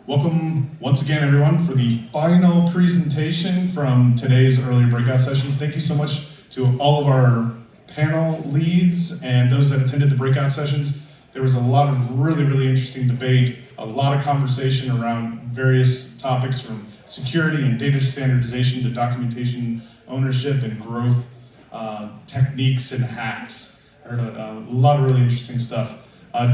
Welcome once again, everyone, for the final presentation from today's early breakout sessions. Thank you so much to all of our panel leads and those that attended the breakout sessions. There was a lot of really interesting debate, a lot of conversation around various topics from security and data standardization to documentation ownership and growth techniques and hacks. I heard a lot of really interesting stuff.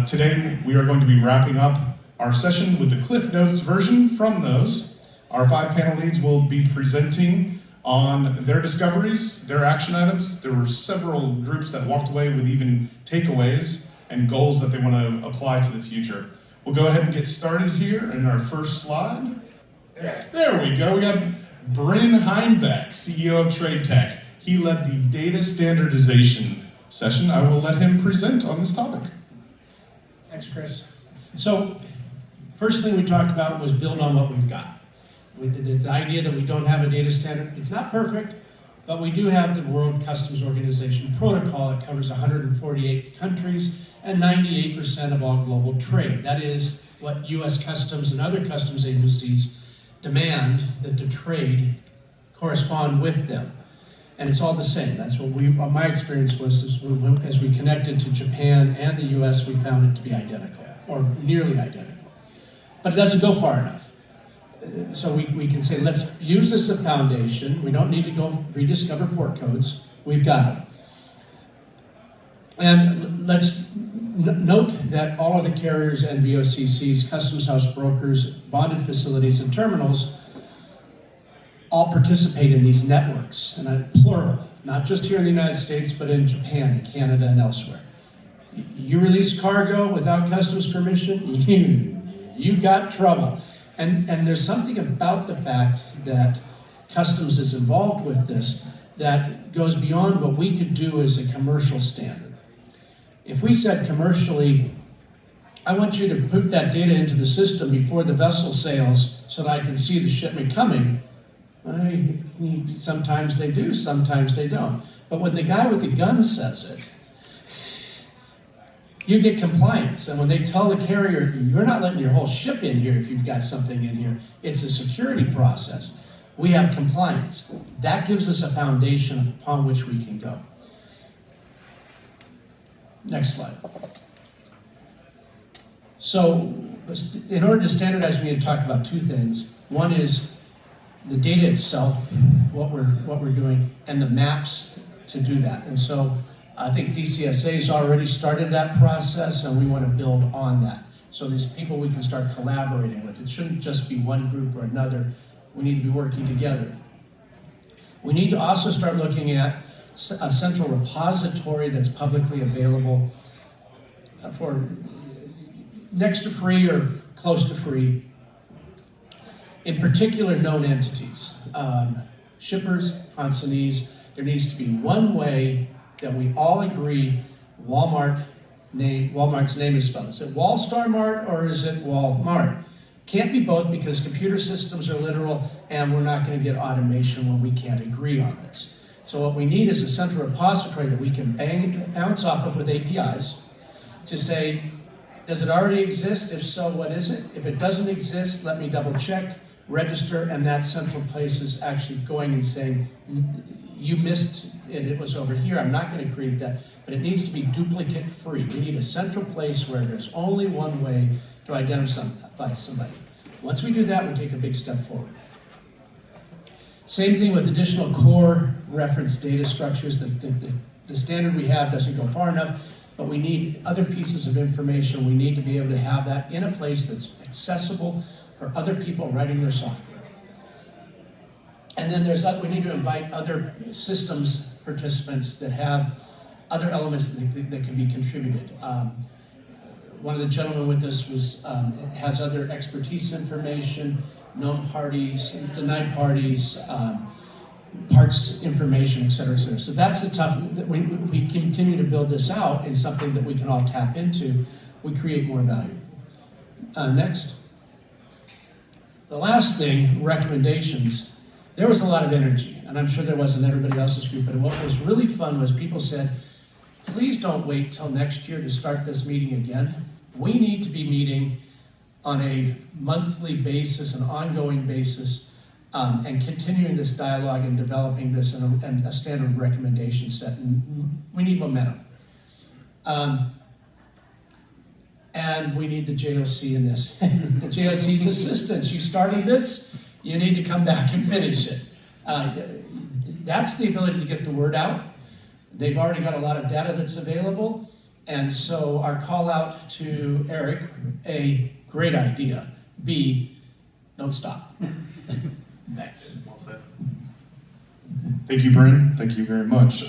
Today, we are going to be wrapping up our session with the Cliff Notes version from those. Our 5 panel leads will be presenting on their discoveries, their action items. There were several groups that walked away with even takeaways and goals that they want to apply to the future. We'll go ahead and get started here in our first slide. There we go. We got Bryn Heinbeck, CEO of TradeTech. He led the data standardization session. I will let him present on this topic. Thanks, Chris. So, first thing we talked about was build on what we've got. The idea that we don't have a data standard, it's not perfect, but we do have the World Customs Organization protocol that covers 148 countries and 98% of all global trade. That is what US Customs and other customs agencies demand that the trade correspond with them. And it's all the same. That's what my experience was as we connected to Japan and the US, we found it to be identical, or nearly identical. But it doesn't go far enough. So we can say, let's use this as a foundation. We don't need to go rediscover port codes. We've got them. And let's note that all of the carriers and VOCCs, customs house brokers, bonded facilities, and terminals all participate in these networks, and plural, not just here in the United States, but in Japan, and Canada, and elsewhere. You release cargo without customs permission, you got trouble. And there's something about the fact that customs is involved with this that goes beyond what we could do as a commercial standard. If we said commercially, I want you to put that data into the system before the vessel sails so that I can see the shipment coming, sometimes they do, sometimes they don't. But when the guy with the gun says it, you get compliance. And when they tell the carrier, you're not letting your whole ship in here if you've got something in here, it's a security process. We have compliance. That gives us a foundation upon which we can go. Next slide. So, in order to standardize, we need to talk about 2 things. One is the data itself, what we're doing, and the maps to do that. And so I think DCSA's already started that process, and we want to build on that. So there's people we can start collaborating with. It shouldn't just be one group or another. We need to be working together. We need to also start looking at a central repository that's publicly available for next to free or close to free. In particular, known entities, shippers, consignees. There needs to be one way that we all agree Walmart's name is spelled. Is it Wallstar Mart or is it Walmart? Can't be both because computer systems are literal and we're not going to get automation when we can't agree on this. So what we need is a central repository that we can bounce off of with APIs to say, does it already exist? If so, what is it? If it doesn't exist, let me double check, register, and that central place is actually going and saying, you missed it, it was over here, I'm not going to create that, but it needs to be duplicate free. We need a central place where there's only one way to identify somebody. Once we do that, we take a big step forward. Same thing with additional core reference data structures. The standard we have doesn't go far enough, but we need other pieces of information. We need to be able to have that in a place that's accessible for other people writing their software. And then we need to invite other systems participants that have other elements that can be contributed. One of the gentlemen with us has other expertise information, known parties, denied parties, parts information, et cetera, et cetera. So that's the tough, we continue to build this out in something that we can all tap into, we create more value. Next. The last thing, recommendations. There was a lot of energy, and I'm sure there was in everybody else's group, but what was really fun was people said, please don't wait till next year to start this meeting again. We need to be meeting on a monthly basis, an ongoing basis, and continuing this dialogue and developing this and a standard recommendation set. And we need momentum. And we need the JOC in this. The JOC's assistance. You started this, you need to come back and finish it. That's the ability to get the word out. They've already got a lot of data that's available. And so our call out to Eric, A, great idea. B, don't stop. Thanks. Well said. Thank you, Bryn. Thank you very much.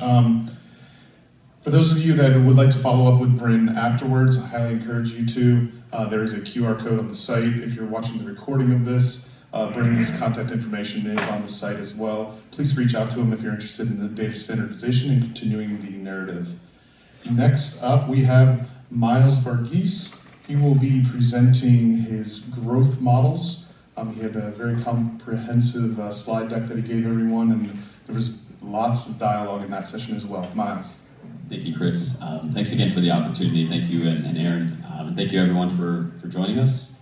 For those of you that would like to follow up with Bryn afterwards, I highly encourage you to. There is a QR code on the site. If you're watching the recording of this, Bryn's contact information is on the site as well. Please reach out to him if you're interested in the data standardization and continuing the narrative. Next up, we have Miles Varghese. He will be presenting his growth models. He had a very comprehensive slide deck that he gave everyone, and there was lots of dialogue in that session as well. Miles. Thank you, Chris. Thanks again for the opportunity. Thank you, and Aaron. And thank you, everyone, for joining us.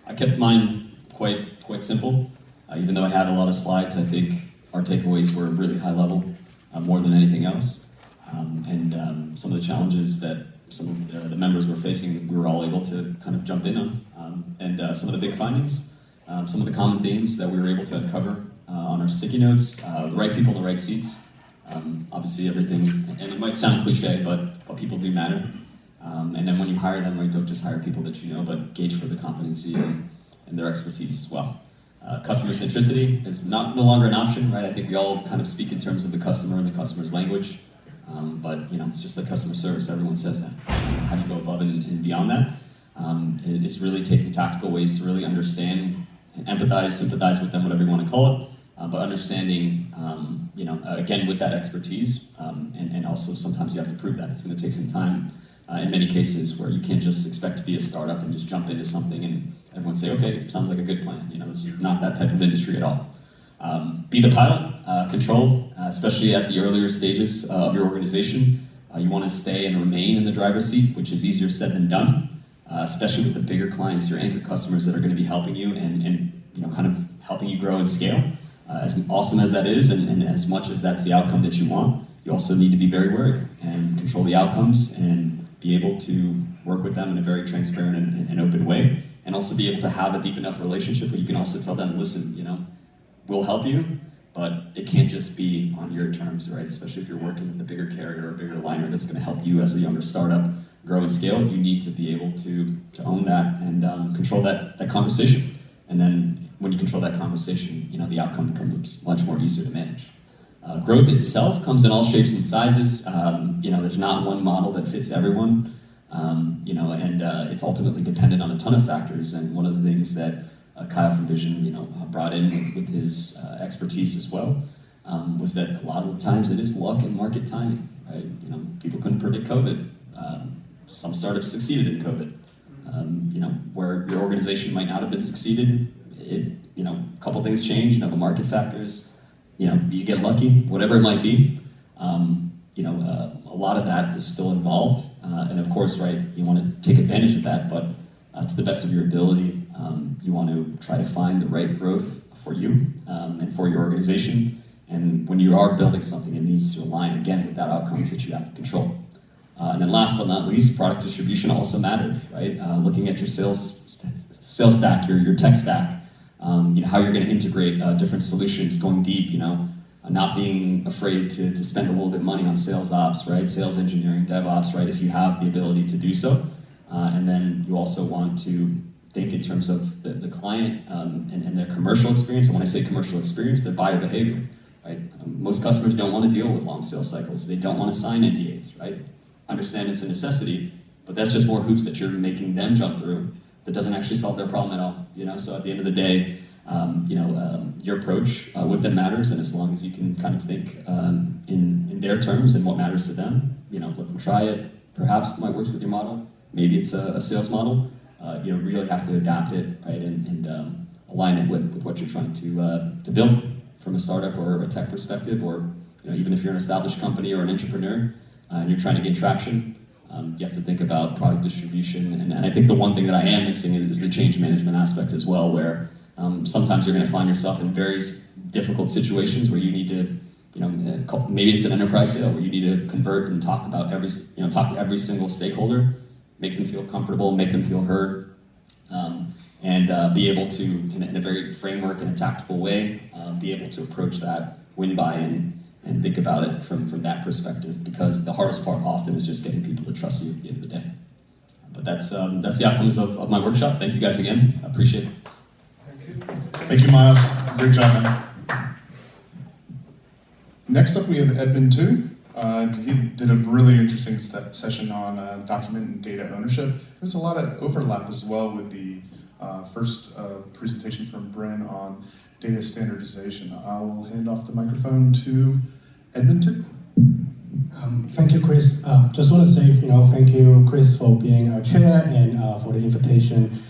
I kept mine quite simple. Even though I had a lot of slides, I think our takeaways were really high level, more than anything else. And some of the challenges that some of the members were facing, we were all able to kind of jump in on. And some of the big findings, some of the common themes that we were able to uncover on our sticky notes, the right people in the right seats. Obviously everything, and it might sound cliche, but people do matter. And then when you hire them, right, don't just hire people that you know, but gauge for the competency and their expertise as well. Customer centricity is no longer an option, right? I think we all kind of speak in terms of the customer and the customer's language, but it's just like customer service, everyone says that. So how do you go above and beyond that? It's really taking tactical ways to really understand and empathize, sympathize with them, whatever you want to call it, but understanding, again, with that expertise, and also sometimes you have to prove that. It's going to take some time in many cases where you can't just expect to be a startup and just jump into something and everyone say, okay, sounds like a good plan. This is not that type of industry at all. Be the pilot, control, especially at the earlier stages of your organization. You want to stay and remain in the driver's seat, which is easier said than done, especially with the bigger clients, your anchor customers that are going to be helping you and kind of helping you grow and scale. As awesome as that is, and as much as that's the outcome that you want, you also need to be very wary and control the outcomes and be able to work with them in a very transparent and open way, and also be able to have a deep enough relationship where you can also tell them, listen, we'll help you, but it can't just be on your terms, right? Especially if you're working with a bigger carrier or a bigger liner that's going to help you as a younger startup grow and scale. You need to be able to own that and control that conversation. And then when you control that conversation, the outcome becomes much more easier to manage. Growth itself comes in all shapes and sizes. There's not one model that fits everyone, and it's ultimately dependent on a ton of factors. And one of the things that Kyle from Vision, brought in with his expertise as well, was that a lot of the times it is luck and market timing, right? People couldn't predict COVID. Some startups succeeded in COVID. Where your organization might not have been succeeded, a couple things change, the market factors, you get lucky, whatever it might be. A lot of that is still involved. And of course, right, you want to take advantage of that, but to the best of your ability, you want to try to find the right growth for you and for your organization. And when you are building something, it needs to align, again, with that outcomes that you have to control. And then last but not least, product distribution also matters, right? Looking at your sales stack, your tech stack, how you're going to integrate different solutions, going deep, not being afraid to spend a little bit of money on sales ops, right? Sales engineering, DevOps, right? If you have the ability to do so. And then you also want to think in terms of the client and their commercial experience. And when I say commercial experience, their buyer behavior, right? Most customers don't want to deal with long sales cycles. They don't want to sign NDAs, right? Understand it's a necessity, but that's just more hoops that you're making them jump through that doesn't actually solve their problem at all, So at the end of the day, your approach with them matters, and as long as you can kind of think in their terms and what matters to them, let them try it. Perhaps it might work with your model. Maybe it's a sales model. You really have to adapt it, right, and align it with what you're trying to build from a startup or a tech perspective, or even if you're an established company or an entrepreneur and you're trying to get traction. You have to think about product distribution, and I think the one thing that I am missing is the change management aspect as well, where sometimes you're going to find yourself in very difficult situations where you need to, maybe it's an enterprise sale where you need to convert and talk to every single stakeholder, make them feel comfortable, make them feel heard, and be able to, in a very framework and a tactical way, be able to approach that win buy-in and think about it from that perspective, because the hardest part often is just getting people to trust you at the end of the day. But that's the outcomes of my workshop. Thank you guys again. I appreciate it. Thank you, Miles. Great job, man. Next up, we have Edmund Tu. He did a really interesting session on document and data ownership. There's a lot of overlap as well with the first presentation from Bryn on data standardization. I will hand off the microphone to Edmund Tu. Thank you, Chris. Just want to say, thank you, Chris, for being our chair and for the invitation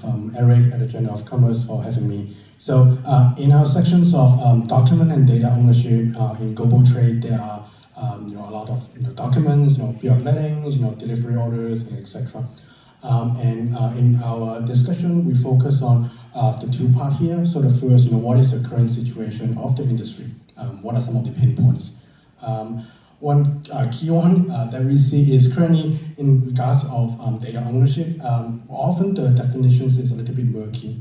from Eric at the Journal of Commerce for having me. So in our sections of document and data ownership in global trade, there are a lot of documents, bill of ladings, delivery orders, and etc. And in our discussion, we focus on the two parts here. So the first, what is the current situation of the industry? What are some of the pain points? One key one that we see is currently in regards of data ownership. Often the definitions is a little bit murky.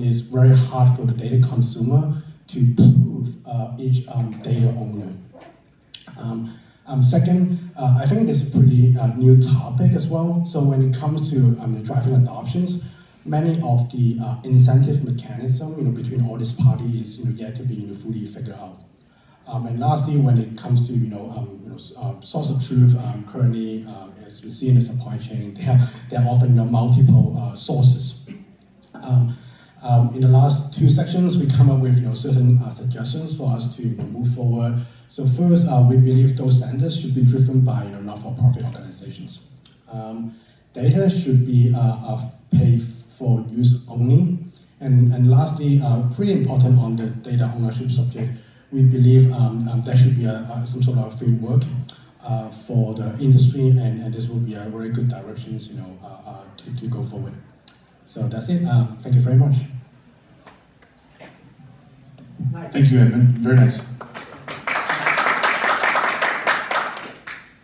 It's very hard for the data consumer to prove each data owner. Second, I think it is a pretty new topic as well. So when it comes to driving adoptions, many of the incentive mechanism between all these parties yet to be fully figured out. And lastly, when it comes to source of truth, currently as we see in the supply chain, there are often multiple sources. In the last two sections, we come up with certain suggestions for us to move forward. So first, we believe those standards should be driven by not-for-profit organizations. Data should be paid for use only. And lastly, pretty important on the data ownership subject, we believe there should be some sort of framework for the industry, and this will be a very good direction to go forward. So that's it. Thank you very much. Thank you, Edmund. Very nice.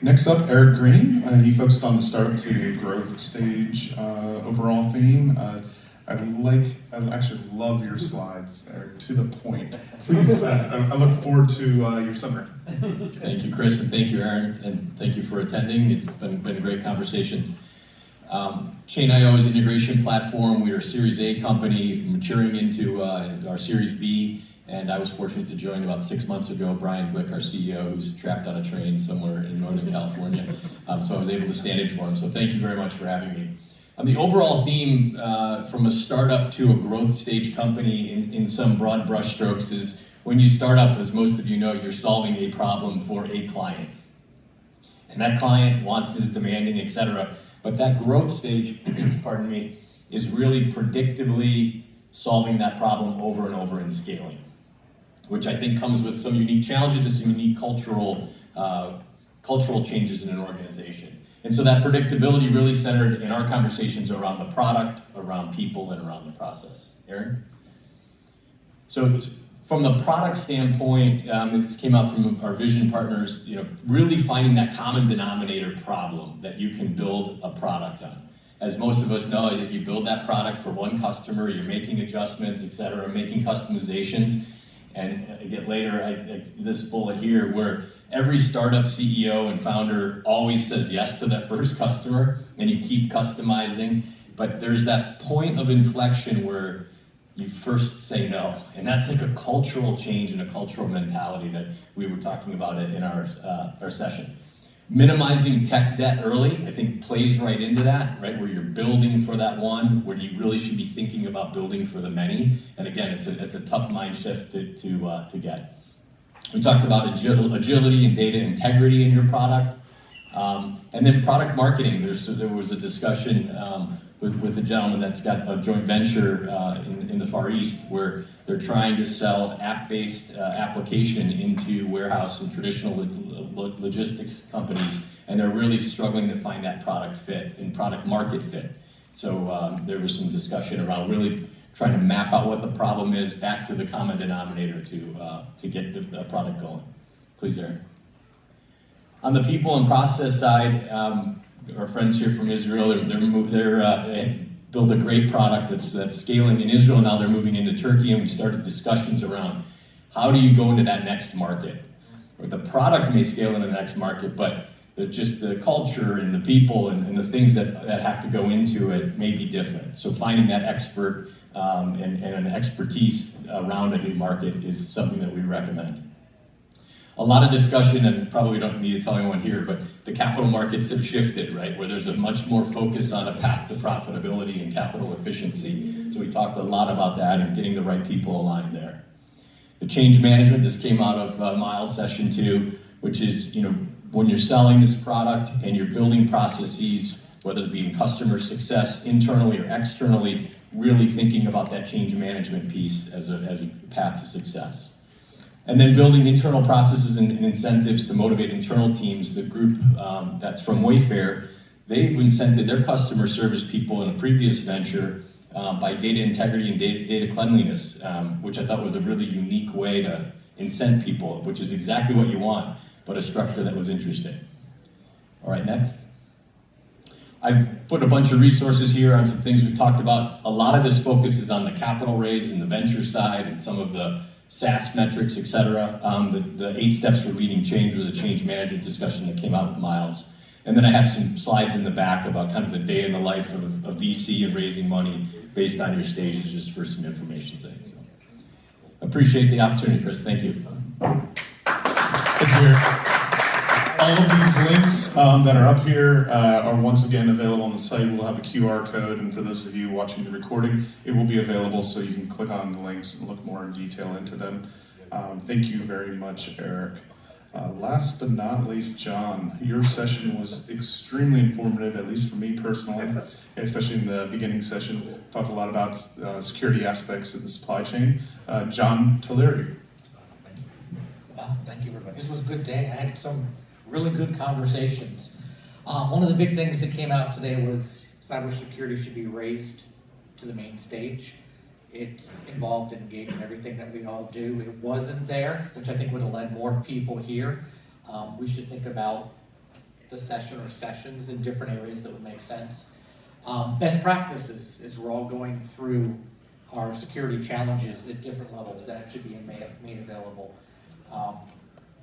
Next up, Eric Green. He focused on the startup to growth stage overall theme. I actually love your slides, Eric, to the point. Please, I look forward to your summary. Thank you, Chris, and thank you, Aaron, and thank you for attending. It's been great conversations. Chain.io is an integration platform. We are a Series A company maturing into our Series B, and I was fortunate to join about 6 months ago. Brian Glick, our CEO, who's trapped on a train somewhere in Northern California, so I was able to stand in for him. So thank you very much for having me. The overall theme from a startup to a growth stage company in some broad brushstrokes is when you start up, as most of you know, you're solving a problem for a client. And that client wants, is demanding, etc. But that growth stage, pardon me, is really predictably solving that problem over and over and scaling, which I think comes with some unique challenges and some unique cultural changes in an organization. And so that predictability really centered in our conversations around the product, around people, and around the process. Aaron? So from the product standpoint, this came out from our vision partners, really finding that common denominator problem that you can build a product on. As most of us know, if you build that product for one customer, you're making adjustments, et cetera, making customizations. And I get later, this bullet here, where every startup CEO and founder always says yes to that first customer, and you keep customizing. But there's that point of inflection where you first say no. And that's like a cultural change and a cultural mentality that we were talking about in our session. Minimizing tech debt early, I think, plays right into that, right? Where you're building for that one, where you really should be thinking about building for the many. And again, it's a tough mind shift to get. We talked about agility and data integrity in your product. And then product marketing. There was a discussion with a gentleman that's got a joint venture in the Far East where they're trying to sell app-based application into warehouse and traditional logistics companies and they're really struggling to find that product fit and product market fit. So there was some discussion around really trying to map out what the problem is back to the common denominator to get the product going. Please, Aaron. On the people and process side, our friends here from Israel, they built a great product that's scaling in Israel. Now they're moving into Turkey, and we started discussions around how do you go into that next market? Or the product may scale into the next market, but just the culture and the people and the things that have to go into it may be different. So finding that expert and an expertise around a new market is something that we recommend. A lot of discussion, and probably don't need to tell anyone here, but the capital markets have shifted, right? Where there's a much more focus on a path to profitability and capital efficiency. So we talked a lot about that and getting the right people aligned there. The change management, this came out of Miles' session 2, which is, when you're selling this product and you're building processes, whether it be in customer success, internally or externally, really thinking about that change management piece as a path to success. And then building internal processes and incentives to motivate internal teams. The group that's from Wayfair, they've incented their customer service people in a previous venture by data integrity and data cleanliness, which I thought was a really unique way to incent people, which is exactly what you want, but a structure that was interesting. All right, next. I've put a bunch of resources here on some things we've talked about. A lot of this focuses on the capital raise and the venture side and some of the SaaS metrics, et cetera. The 8 steps for leading change was a change management discussion that came out with Miles. And then I have some slides in the back about kind of the day in the life of a VC and raising money based on your stages, just for some information's sake. So, appreciate the opportunity, Chris. Thank you. Thank you. All of these links that are up here are once again available on the site. We'll have a QR code, and for those of you watching the recording, it will be available so you can click on the links and look more in detail into them. Thank you very much, Eric. Last but not least, John, your session was extremely informative, at least for me personally, especially in the beginning session. Talked a lot about security aspects of the supply chain. John Tulleri. Well, thank you very much. This was a good day. I had some really good conversations. One of the big things that came out today was cybersecurity should be raised to the main stage. It's involved in engaging everything that we all do. It wasn't there, which I think would have led more people here. We should think about the session or sessions in different areas that would make sense. Best practices, as we're all going through our security challenges at different levels, that should be made available.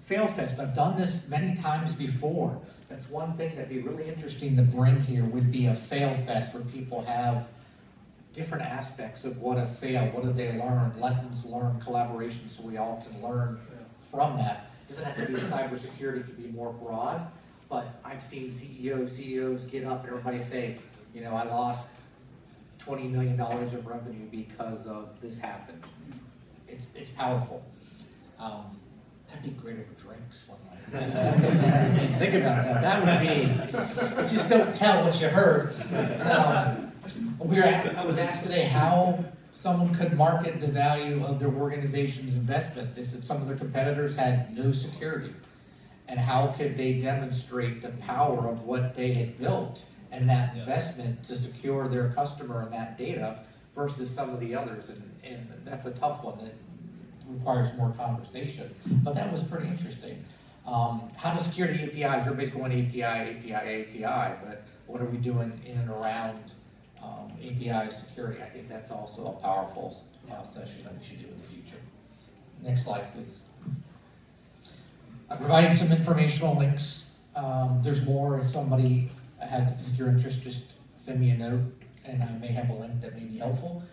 FailFest, I've done this many times before. That's one thing that'd be really interesting to bring here would be a FailFest where people have different aspects of what have failed, what have they learned, lessons learned, collaboration, so we all can learn from that. It doesn't have to be cybersecurity, it could be more broad, but I've seen CEOs get up and everybody say, I lost $20 million of revenue because of this happened. It's powerful. That'd be great for drinks one night. Think about that. That would be, just don't tell what you heard. I was asked today how someone could market the value of their organization's investment. They said some of their competitors had no security. And how could they demonstrate the power of what they had built and that investment to secure their customer and that data versus some of the others? And that's a tough one that requires more conversation. But that was pretty interesting. How does security APIs, everybody's going API, but what are we doing in and around API security? I think that's also a powerful session that we should do in the future. Next slide, please. I provided some informational links. There's more. If somebody has a particular interest, just send me a note and I may have a link that may be helpful.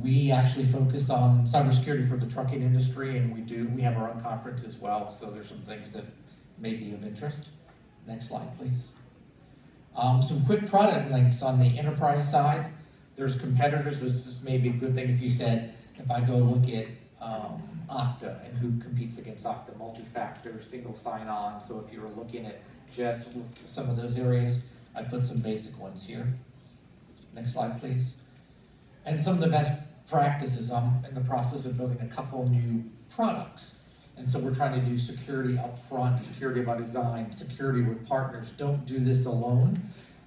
We actually focus on cybersecurity for the trucking industry, and we have our own conference as well, so there's some things that may be of interest. Next slide, please. Some quick product links on the enterprise side. There's competitors. This may be a good thing if you said, if I go look at Okta and who competes against Okta, multi-factor, single sign-on. So if you were looking at just some of those areas, I put some basic ones here. Next slide, please. And some of the best practices. I'm in the process of building a couple new products. And so we're trying to do security up front, security by design, security with partners. Don't do this alone.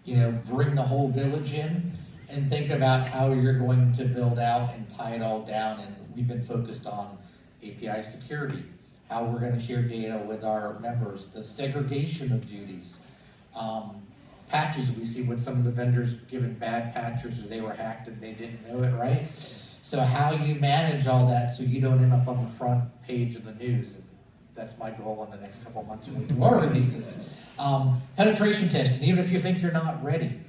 You know, bring the whole village in and think about how you're going to build out and tie it all down. And we've been focused on API security, how we're gonna share data with our members, the segregation of duties. Patches, we see what some of the vendors giving bad patches or they were hacked and they didn't know it, right? So how you manage all that so you don't end up on the front page of the news. And that's my goal in the next couple of months when we do our releases. Penetration testing, even if you think you're not ready,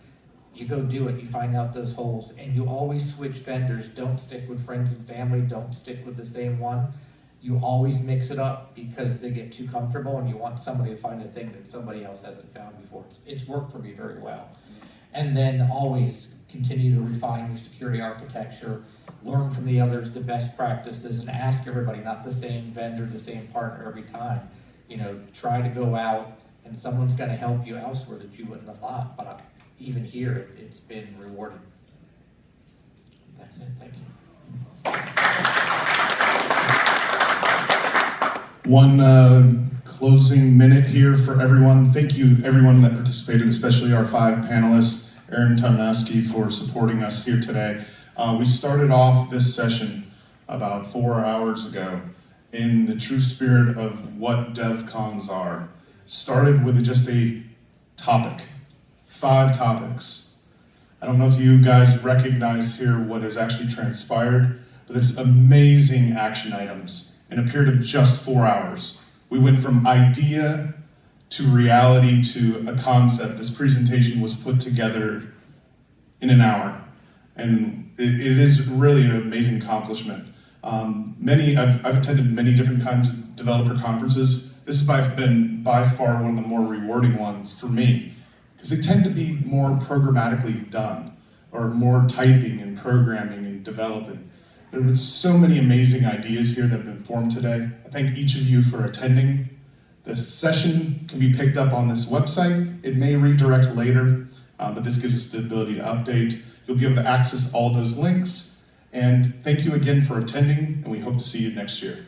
you go do it, you find out those holes, and you always switch vendors. Don't stick with friends and family, don't stick with the same one. You always mix it up because they get too comfortable and you want somebody to find a thing that somebody else hasn't found before. It's worked for me very well. And then always continue to refine your security architecture, learn from the others the best practices, and ask everybody, not the same vendor, the same partner every time. You know, try to go out and someone's gonna help you elsewhere that you wouldn't have thought, but even here, it's been rewarding. That's it, thank you. One closing minute here for everyone. Thank you everyone that participated, especially our 5 panelists, Aaron Tarnowski for supporting us here today. We started off this session about 4 hours ago in the true spirit of what DevCons are. Started with just a topic, 5 topics. I don't know if you guys recognize here what has actually transpired, but there's amazing action items in a period of just 4 hours. We went from idea to reality to a concept. This presentation was put together in an hour, and it is really an amazing accomplishment. I've attended many different kinds of developer conferences. This has been by far one of the more rewarding ones for me, because they tend to be more programmatically done, or more typing and programming and developing. There were so many amazing ideas here that have been formed today. I thank each of you for attending. The session can be picked up on this website. It may redirect later, but this gives us the ability to update. You'll be able to access all those links. And thank you again for attending, and we hope to see you next year.